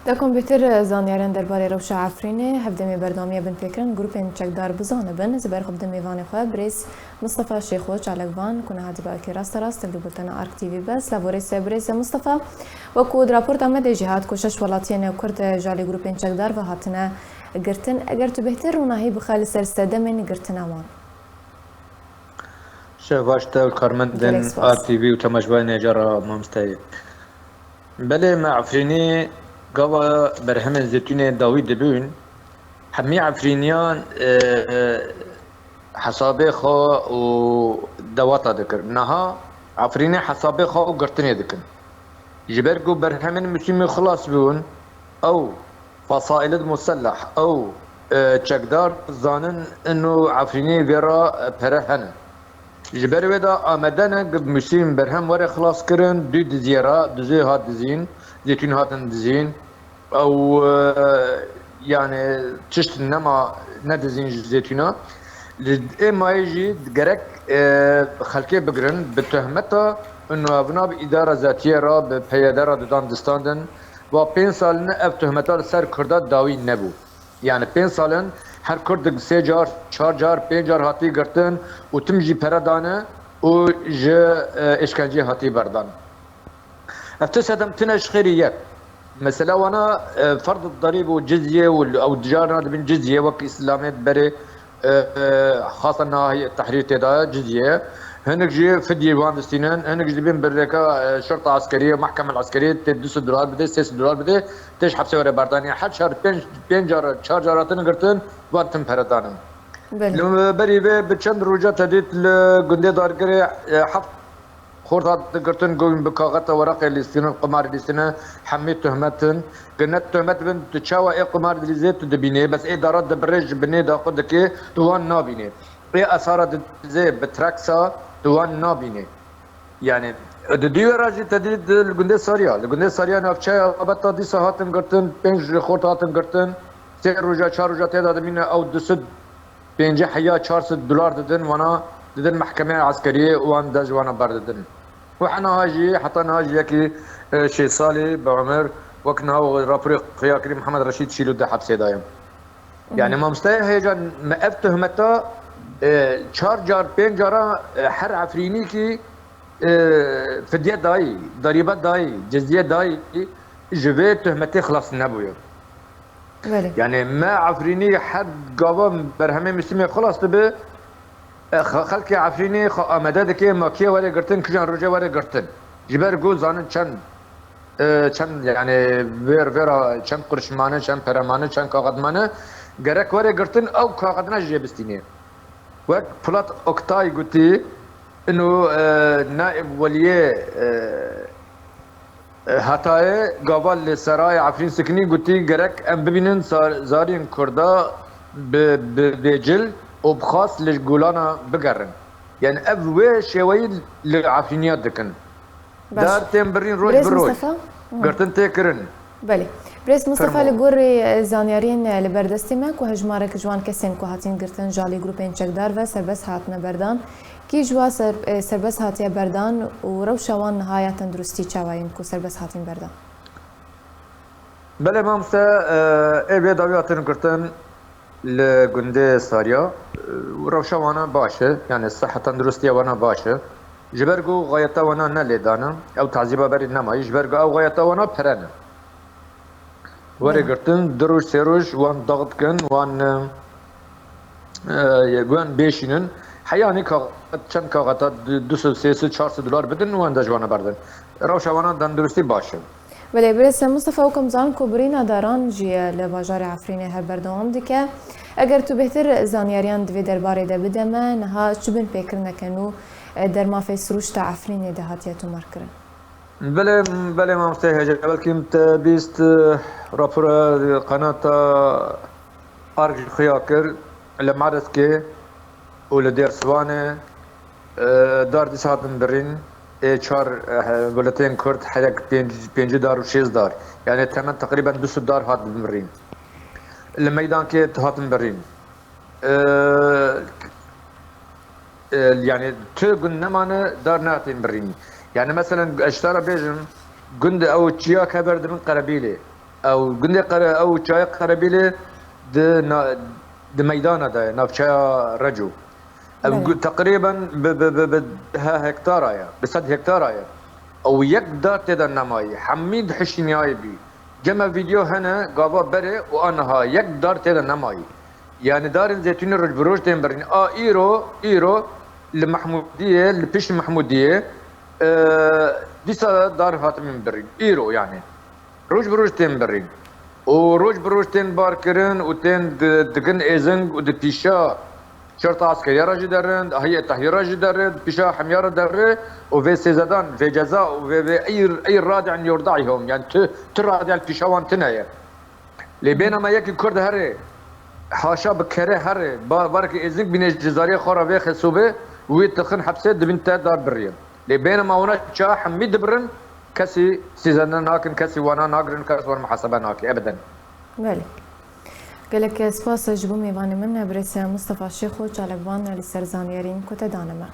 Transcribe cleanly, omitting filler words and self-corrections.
دەکۆم بێتر زانیاریان دەربارەی ڕەوشە عەفرینێ هەفتەمێ بەردەوامیە بن پێکردن گروپên çekdar bizane bin ji ber xwe bidin mêvanê xwe birêz Mustafa Şêxo çalekvan ku nehatî bi rast li bultena Ark TV bes lavorê se birêz Mustafa wekû di raporta me de jî hat ku şeş welatiyên Kurd ji alî grûpên çekdar ve hatine girtin eger tu bêhtir rûnahî bixe li ser sedemên girtina wan. شهباش تا الكارمندن ار تي في وتماشباني جرى مامستاي بلي مع عفريني قوا برهمن زيتوني داوود دبون حمي عفرينيان حسابي خو ودواتا ذكر نها عفريني حسابي خو وقرتني ذكر جبرقو برهمن مسلمي خلاص بون او فصائل مسلح او تشكدار زانن انه عفريني فيرا برهن جبر ودا آمدن قب مسلم برهم وره خلاص کرن دو دزیرا دزی هات دزین زيتون هاتن دزين او يعني تشت نما ندزين زيتونا اما يجي جرك خلقي بقرن بتهمته انه ابناء اداره ذاتيه را بپیدارا ددان دستاندن و 5 سالن اف تهمتا سر کردات داوی نبو يعني 5 سالن هر کرد 3 جار 4 جار 5 جار هاتی گرتن و تم جی پردانه و ج اشکنجه هاتی بردان افتسدم تنش خيريه مثلا وانا فرض الضريبه والجزيه او التجاره بين جزيه وك اسلامات بري خاصه هي التحرير تدا جزيه هناك جي في ديوان دستينان هناك جي بين بريكا شرطه عسكريه محكمه العسكريه $200 بدي $6 بدي تيش حبسه ورا بردانيا حد شهر 5 جار 4 جاراتن قرتن وقتم پردانم لما بري بچند روجا تديت لغندي دارگري حف خورد قرتن قوم بكاغت ورقه الاستنى القمار الاستنى حميت تهمتن قلت تهمت بن تشاوى اي قمار دليزيت تدبيني بس اي دارات دبرج بني دا قدكي توان نابيني اي اثارت زي بتراكسا توان نابيني يعني ديو راجي تديد الجندي ساريا نافچا ابتا دي ساعتن قرتن 5 خورد هاتن قرتن 3 روجا 4 روجا تدا دمينا او دسد 5 حيا $400 ددن وانا ددن محكمة عسكرية وان دج وانا برددن وحنا هاجي حطينا هاجي يكي شي صالي بعمر وكنا رافريق خيا كريم محمد رشيد شيلو ده حبسي دايم يعني ما مستاهل هيجا ما افتهمتا 4 جار 5 جارا حر عفريني كي فدية داي ضريبة داي جزية داي جبه تهمتي خلاص نبويا يعني ما عفريني حد قوام برهمي مسلمي خلاص تبه خلقي عفريني آمده که ماکیه ولی گرتن کجان روجه ولی گرتن جبر گو زانن چند يعني ويرا چند قرشمانه چند پرمانه چند کاغدمانه گرک ولی گرتن او کاغدنا جبستینه وقت فلات اکتای گوتی انه نائب وليه هتای قابل سرای عفرین سکنی گوتی گرک ام ببینن زارین کردا بجل وبخاص للجولانا بقرن يعني أبوي شوي للعفرينيات دكن دار تمبرين روج بروج قرتن تكرن بله بريس مصطفى لگوری زانیارین لبردستی مک و هجمارک جوان کسین کو هاتین گرتن جالی گروپین چکدار و سربس هاتنه بردان کی جوا سربس هاتیه بردان و روشوان نهایت تندرستی چاواین کو سربس هاتین بردان بله مامسا ای داویاتن گرتن لگنده ساریا روشا وانا باشه يعني الصحة تندرستية وانا باشه جبرقو غايتا وانا نليدانا او تعذيبا بري نما جبرقو او غايتا وانا پرنا وري قرتن دروش سيروش وان ضغط كن وان يقوان بيشينن حياني چند كاغتا $200-400 بدن وان دجوانا بردن روشا وانا تندرستي باشه بله برس مصطفى وكم زان كوبرينا داران جي لباجار عفريني هر بردوام ديكه اگر تو بهتر زانياريان دوی درباره ده بدمه نها چو بین پیکر نکنو در ما في سروش تا عفريني ده هاتيتو مرکرن بله ما مستهجه بلکه بیست رابر قناة ارج خياكر لمعرض كي ولدير سوانه دار دي ساعتن برين چهار بولتين كرد حياك 5 دار و 6 دار يعني تمن تقريبا $200 هات برين الميدان كي هاتن برين يعني تقول نمانه دار ناتين برين يعني مثلا اشترى بيجم قند او تشيا كبرد من قربيله او قندي او شاي قربيله د ميدانه ده نافشا رجو تقريبا ها هكتار يا بصد هكتار يا او يك دار تدا نماي حميد حشنياي بي جمع فيديو هنا قابا بري وانا ها يك دار تدا نماي يعني دار الزيتون الرج بروج تنبرني ايرو لمحموديه لبيش محموديه ديسا دار هاتمين برين ايرو يعني روج بروج تنبرين وروج بروج تن باركرن وتن دقن ايزنج ودتيشا شرطة عسكرية راجي درن هيئة تحرير راجي درن بيشا حميارة درن وفي سيزادان في جزاء وفي اي رادع يرضعهم يعني ترادع البيشاوان تنايا اللي بينما يكي كرد هري حاشا بكره هري بارك ايزنج بين الجزائرية خورا في خسوبة ويتخن حبسات دبنت دار بريم اللي بينما هناك شا حميد برن كسي سيزادان هاكن كسي وانا ناقرن كسي وانا محاسبة ناكي ابدا بله قالك سپاس جبو میوانی من برس مصطفى شیخو چالکوان لسرزانیارین کت دانمه